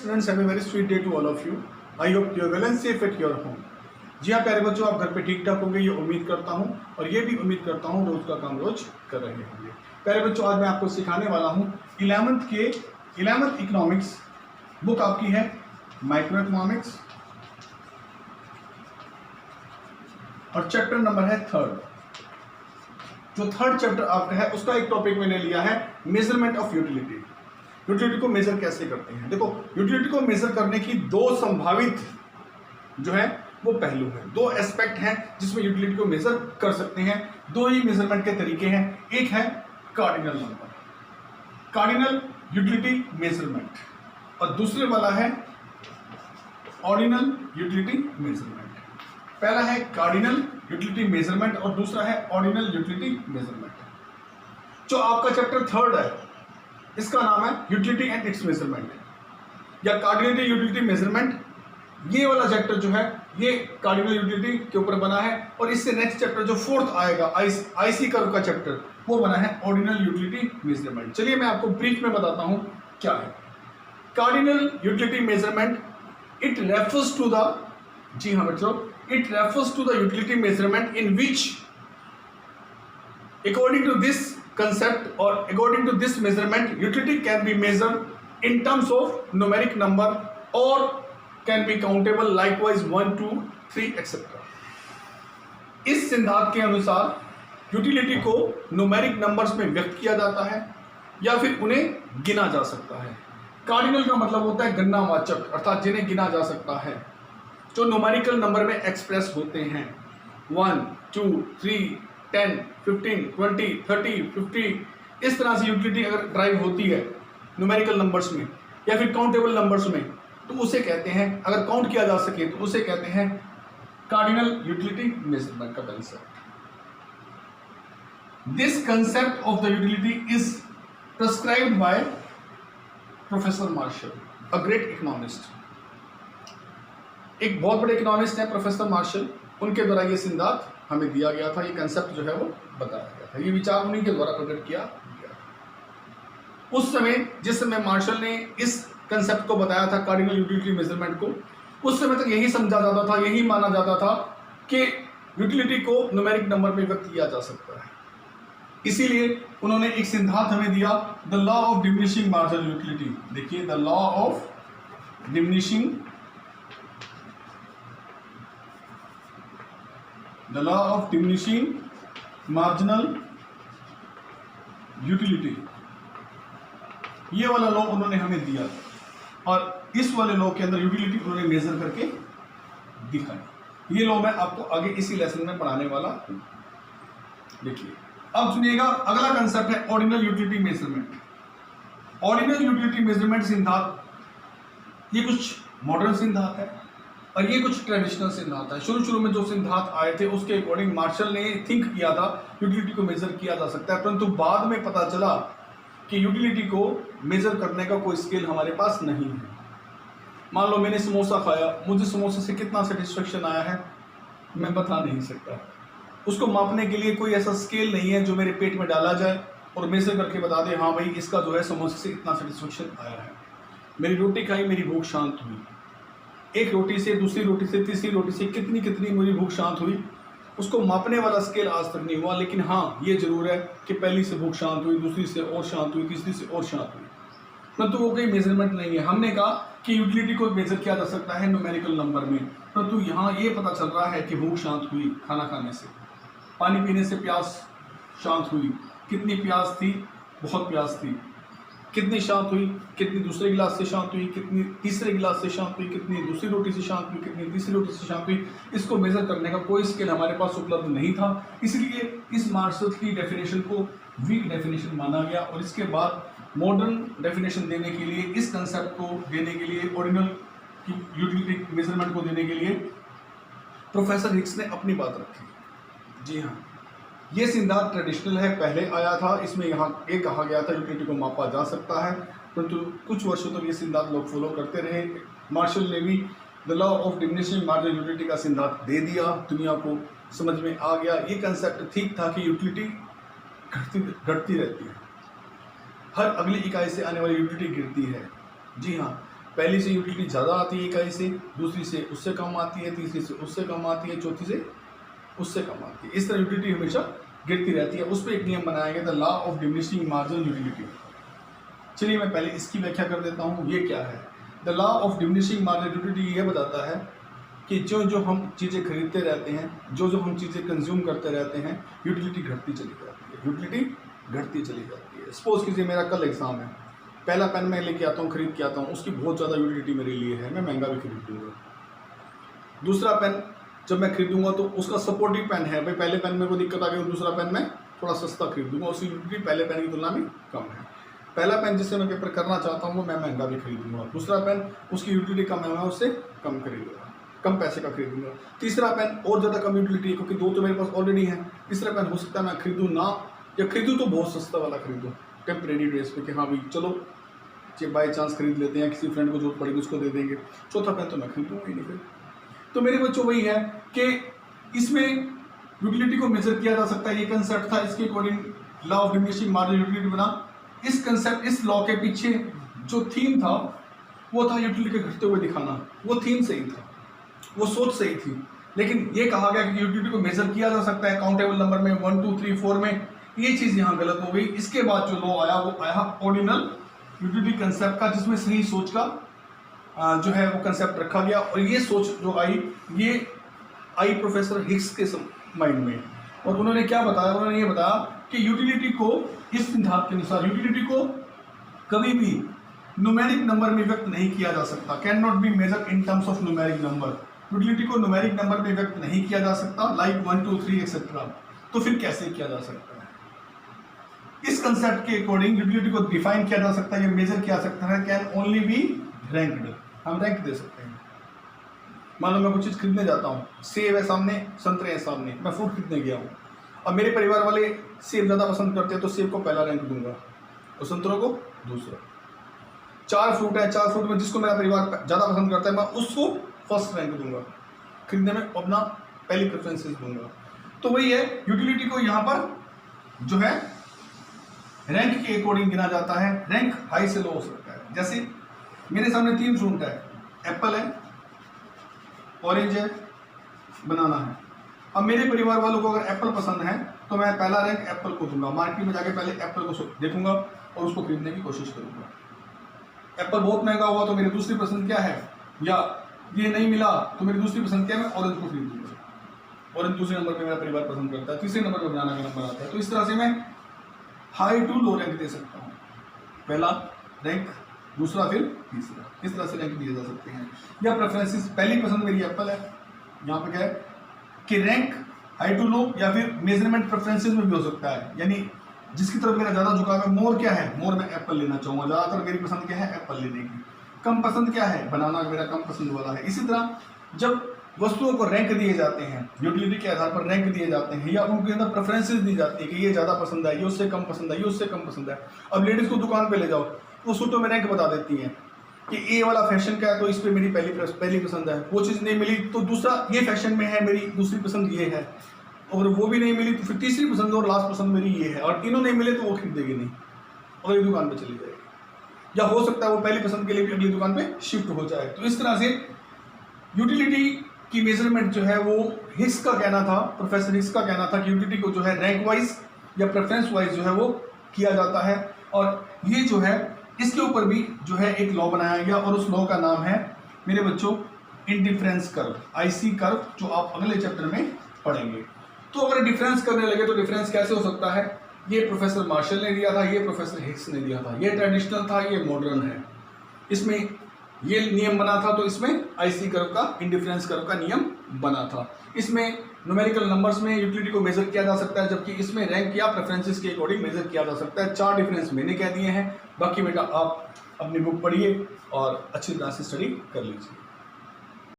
students, have a very sweet day to all of you. I hope you are well and safe at your home. जी हाँ प्यारे बच्चों, आप घर पे ठीक ठाक होंगे ये उम्मीद करता हूँ, और ये भी उम्मीद करता हूँ रोज का काम रोज कर रहे होंगे। प्यारे बच्चों, आज मैं आपको सिखाने वाला हूँ 11th इकोनॉमिक्स बुक आपकी है माइक्रो इकोनॉमिक्स, और चैप्टर नंबर है 3rd। जो 3rd चैप्टर आपका है उसका एक टॉपिक मैंने लिया है मेजरमेंट ऑफ यूटिलिटी। यूटिलिटी को मेजर कैसे करते हैं? देखो, यूटिलिटी को मेजर करने की दो संभावित जो है वो पहलू है, दो एस्पेक्ट हैं जिसमें यूटिलिटी को मेजर कर सकते हैं। दो ही मेजरमेंट के तरीके हैं, एक है cardinal number, cardinal utility measurement, और दूसरे वाला है ऑर्डिनल यूटिलिटी मेजरमेंट। पहला है कार्डिनल यूटिलिटी मेजरमेंट और दूसरा है ऑर्डिनल यूटिलिटी मेजरमेंट। जो आपका चैप्टर 3rd है इसका नाम है यूटिलिटी एंड इट्स मेजरमेंट या कार्डिनल यूटिलिटी मेजरमेंट। ये वाला चैप्टर जो है ये कार्डिनल यूटिलिटी के ऊपर बना है, और इससे नेक्स्ट चैप्टर जो 4th आएगा आईसी कर्व का चैप्टर वो बना है ऑर्डिनल यूटिलिटी मेजरमेंट। चलिए मैं आपको ब्रीफ में बताता हूं क्या है cardinal utility measurement. It refers to the, जी हाँ बच्चों, it refers to the utility measurement in which according to this concept or according to this measurement utility can be measured in terms of numeric number or can be countable likewise 1 2 3 etc. इस सिद्धांत के अनुसार utility को numeric numbers में व्यक्त किया जाता है या फिर उन्हें गिना जा सकता है। कार्डिनल का मतलब होता है गणनावाचक, अर्थात जिन्हें गिना जा सकता है, जो न्यूमेरिकल नंबर में एक्सप्रेस होते हैं 1 2 3 10 15 20 30 50। इस तरह से यूटिलिटी अगर ड्राइव होती है न्यूमेरिकल नंबर्स में या फिर काउंटेबल नंबर्स में, तो उसे कहते हैं, अगर काउंट किया जा सके तो उसे कहते हैं कार्डिनल यूटिलिटी मेजरमेंट का concept. This concept of the utility is prescribed by professor Marshall, a great economist. एक बहुत बड़े इकोनॉमिस्ट हैं प्रोफेसर मार्शल, उनके द्वारा ये सिद्धांत हमें दिया गया था, ये कंसेप्ट जो है वो बताया गया था, ये विचार उन्हीं के द्वारा प्रकट किया गया। उस समय जिस समय मार्शल ने इस कंसेप्ट को बताया था कार्डिनल यूटिलिटी मेजरमेंट को, उस समय तक यही समझा जाता था, यही माना जाता था कि यूटिलिटी को न्यूमेरिक नंबर में व्यक्त किया जा सकता है। इसीलिए उन्होंने एक सिद्धांत हमें दिया, the law of diminishing marginal utility. देखिए, the law of diminishing, the law of diminishing marginal utility, ये वाला लॉ उन्होंने हमें दिया, और इस वाले लॉ के अंदर यूटिलिटी उन्होंने मेजर करके दिखाई। ये लॉ मैं आपको आगे इसी लेसन में पढ़ाने वाला हूं। देखिए, अब सुनिएगा, अगला कंसेप्ट है ordinal utility measurement. Ordinal utility measurement सिद्धांत ये कुछ मॉडर्न सिद्धांत है और ये कुछ ट्रेडिशनल सिद्धांत है। शुरू में जो सिद्धांत आए थे उसके अकॉर्डिंग मार्शल ने थिंक किया था यूटिलिटी को मेजर किया जा सकता है, परंतु बाद में पता चला कि यूटिलिटी को मेजर करने का कोई स्केल हमारे पास नहीं है। मान लो मैंने समोसा खाया, मुझे समोसे से कितना सेटिस्फेक्शन आया है मैं बता नहीं सकता। उसको मापने के लिए कोई ऐसा स्केल नहीं है जो मेरे पेट में डाला जाए और मेजर करके बता दे हाँ भाई इसका जो है समोसे से इतना सेटिस्फेक्शन आया है। मेरी रोटी खाई, मेरी भूख शांत हुई, एक रोटी से, दूसरी रोटी से, तीसरी रोटी से कितनी मेरी भूख शांत हुई, उसको मापने वाला स्केल आज तक नहीं हुआ। लेकिन हाँ, ये जरूर है कि पहली से भूख शांत हुई, दूसरी से और शांत हुई, तीसरी से और शांत हुई, परंतु वो कोई मेजरमेंट नहीं है। हमने कहा कि यूटिलिटी को मेजर किया जा सकता है न्यूमेरिकल नंबर में, परंतु यहाँ ये पता चल रहा है कि भूख शांत हुई खाना खाने से, पानी पीने से प्यास शांत हुई, कितनी प्यास थी, बहुत प्यास थी, कितनी शांत हुई, कितनी दूसरे गिलास से शांत हुई, कितनी तीसरे गिलास से शांत हुई, कितनी दूसरी रोटी से शांत हुई, कितनी तीसरी रोटी से शांत हुई। इसको मेजर करने का कोई स्केल हमारे पास उपलब्ध नहीं था, इसलिए इस मार्शल की डेफिनेशन को वीक डेफिनेशन माना गया, और इसके बाद मॉडर्न डेफिनेशन देने के लिए, इस कंसेप्ट को देने के लिए, ऑर्डिनल यूटिलिटी मेजरमेंट को देने के लिए प्रोफेसर हिक्स ने अपनी बात रखी। जी हाँ, ये सिद्धांत ट्रेडिशनल है, पहले आया था। इसमें यहाँ एक कहा गया था यूटिलिटी को मापा जा सकता है, परंतु कुछ वर्षों तक ये सिद्धांत लोग फॉलो करते रहे। मार्शल ने भी the law of diminishing marginal utility का सिद्धांत दे दिया, दुनिया को समझ में आ गया। ये कंसेप्ट ठीक था कि यूटिलिटी घटती रहती है, हर अगली इकाई से आने वाली यूटिलिटी गिरती है। जी हाँ, पहली से यूटिलिटी ज़्यादा आती है इकाई से, दूसरी से उससे कम आती है, तीसरी से उससे कम आती है, चौथी से उससे कम आती है। इस तरह यूटिलिटी हमेशा गिरती रहती है। उस पर एक नियम बनाया गया, the law of diminishing marginal utility. चलिए मैं पहले इसकी व्याख्या कर देता हूँ, ये क्या है। The law of diminishing marginal utility ये बताता है कि जो जो हम चीज़ें खरीदते रहते हैं, जो जो हम चीज़ें कंज्यूम करते रहते हैं, यूटिलिटी घटती चली जाती है, यूटिलिटी घटती चली जाती है। सपोज कीजिए मेरा कल एग्जाम है, पहला पेन मैं लेके आता हूँ, खरीद के आता हूँ, उसकी बहुत ज़्यादा यूटिलिटी मेरे लिए है, मैं महंगा भी खरीद लूँगा। दूसरा पेन जब मैं खरीदूंगा तो उसका सपोर्टिव पेन है, भाई पहले पेन में कोई दिक्कत आ गई, दूसरा पेन मैं थोड़ा सस्ता खरीदूंगा, उसकी यूटिलिटी पहले पेन की तुलना में कम है। पहला पेन जिससे मैं पेपर करना चाहता हूँ वो मैं महंगा भी खरीदूंगा, दूसरा पेन उसकी यूटिलिटी कम है, मैं उससे कम खरीदूंगा, कम पैसे का खरीदूंगा। तीसरा पेन और ज़्यादा कम यूटिलिटी है क्योंकि दो तो मेरे पास ऑलरेडी है। तीसरा पेन हो सकता है मैं खरीदूँ ना, या खरीदूँ तो बहुत सस्ता वाला खरीदूँ टेम्परेरी बेस पे कि हाँ भाई चलो बाई चांस खरीद लेते हैं, किसी फ्रेंड को जरूरत पड़ेगी उसको दे देंगे। चौथा पेन तो मैं खरीदूंगा ही नहीं फिर। तो मेरे बच्चों वही है कि इसमें यूटिलिटी को मेजर किया जा सकता है, ये कंसेप्ट था, इसके according law of diminishing marginal utility बना। इस कंसेप्ट, इस लॉ के पीछे जो थीम था वो था यूटिलिटी के घटते हुए दिखाना। वो थीम सही था, वो सोच सही थी, लेकिन ये कहा गया कि यूटिलिटी को मेजर किया जा सकता है काउंटेबल नंबर में 1 2 3 4 में, ये चीज़ यहाँ गलत हो गई। इसके बाद जो लॉ आया वो आया ऑर्डिनल यूटिलिटी कंसेप्ट का, जिसमें सही सोच का जो है वो कंसेप्ट रखा गया। और ये सोच जो आई, ये आई प्रोफेसर हिग्स के माइंड में, और उन्होंने क्या बताया, उन्होंने ये बताया कि यूटिलिटी को इस सिद्धांत के अनुसार यूटिलिटी को कभी भी न्यूमेरिक नंबर में व्यक्त नहीं किया जा सकता, can not be measure in terms of numeric number. Utility को न्यूमेरिक नंबर में व्यक्त नहीं किया जा सकता, लाइक 1 2 3 एक्सेट्रा। तो फिर कैसे किया जा सकता है? इस कंसेप्ट के अकॉर्डिंग यूटिलिटी को डिफाइन किया जा सकता है, या मेजर किया जा सकता है, कैन ओनली बी रैंक्ड। हम रैंक दे सकते हैं। मान लो मैं कुछ चीज़ खरीदने जाता हूँ, सेब है सामने, संतरे हैं सामने, मैं फ्रूट खरीदने गया हूँ, अब मेरे परिवार वाले सेब ज़्यादा पसंद करते हैं तो सेब को पहला रैंक दूंगा और संतरों को दूसरा। 4 फ्रूट है, 4 फ्रूट में जिसको मेरा परिवार ज़्यादा पसंद करता है मैं उसको फर्स्ट रैंक दूंगा, खरीदने में अपना पहली प्रेफरेंसेस दूंगा। तो वही है, यूटिलिटी को यहाँ पर जो है रैंक के अकॉर्डिंग गिना जाता है। रैंक हाई से लो हो सकता है। जैसे मेरे सामने 3 फ्रूट है, एप्पल है, ऑरेंज है, बनाना है। अब मेरे परिवार वालों को अगर एप्पल पसंद है तो मैं पहला रैंक एप्पल को दूंगा, मार्केट में जाके पहले एप्पल को देखूंगा और उसको खरीदने की कोशिश करूंगा। एप्पल बहुत महंगा हुआ तो मेरी दूसरी पसंद क्या है, या ये नहीं मिला तो मेरी दूसरी पसंद क्या है, मैं ऑरेंज को खरीद दूंगा। ऑरेंज दूसरे नंबर पे मेरा परिवार पसंद करता है, तीसरे नंबर पर बनाना का नंबर आता है। तो इस तरह से मैं हाई टू लो रैंक दे सकता हूँ, पहला रैंक, दूसरा, फिर तीसरा। इस तरह से रैंक दिए जा सकते हैं। या प्रेफरेंसेस, पहली पसंद मेरी एप्पल है, यहाँ पे क्या है कि रैंक हाई टू लो, या फिर मेजरमेंट प्रेफरेंसेस में भी हो सकता है, यानी जिसकी तरफ मेरा ज़्यादा झुकाव है, मोर क्या है, मोर मैं एप्पल लेना चाहूँगा, ज़्यादातर मेरी पसंद क्या है, एप्पल लेने की। कम पसंद क्या है, बनाना मेरा कम पसंद वाला है। इसी तरह जब वस्तुओं को रैंक दिए जाते हैं, यूटिलिटी के आधार पर रैंक दिए जाते हैं, या उनके अंदर प्रेफरेंसेस दी जाती है कि ये ज़्यादा पसंद है, ये उससे कम पसंद है, ये उससे कम पसंद है। अब लेडीज़ को दुकान पे ले जाओ, वो सूटों में रैंक बता देती हैं कि ये वाला फैशन का है तो इस पर मेरी पहली पसंद है, वो चीज़ नहीं मिली तो दूसरा ये फैशन में है, मेरी दूसरी पसंद ये है, और वो भी नहीं मिली तो फिर तीसरी पसंद और लास्ट पसंद मेरी ये है, और तीनों नहीं मिले तो वो खरीदेगी नहीं और एक दुकान पे चली जाएगी। या हो सकता है वो पहली पसंद के लिए भी अगली दुकान पे शिफ्ट हो जाए। तो इस तरह से यूटिलिटी की मेजरमेंट जो है वो हिग्स का कहना था, प्रोफेसर हिग्स का कहना था कि यूटिलिटी को जो है रैंक वाइज या प्रेफरेंस वाइज जो है वो किया जाता है। और ये जो है इसके ऊपर भी जो है एक लॉ बनाया गया, और उस लॉ का नाम है मेरे बच्चों इंडिफरेंस कर्व, आईसी कर्व, जो आप अगले चैप्टर में पढ़ेंगे। तो अगर डिफरेंस करने लगे तो डिफरेंस कैसे हो सकता है, ये प्रोफेसर मार्शल ने दिया था, ये प्रोफेसर हिग्स ने दिया था, ये ट्रेडिशनल था, ये मॉडर्न है। इसमें ये नियम बना था तो इसमें आईसी कर्व का, इंडिफरेंस कर्व का नियम बना था। इसमें न्यूमेरिकल नंबर्स में यूटिलिटी को मेजर किया जा सकता है, जबकि इसमें रैंक या प्रेफरेंसेस के अकॉर्डिंग मेजर किया जा सकता है। 4 डिफरेंस मैंने कह दिए हैं, बाकी बेटा आप अपनी बुक पढ़िए और अच्छी तरह से स्टडी कर लीजिए।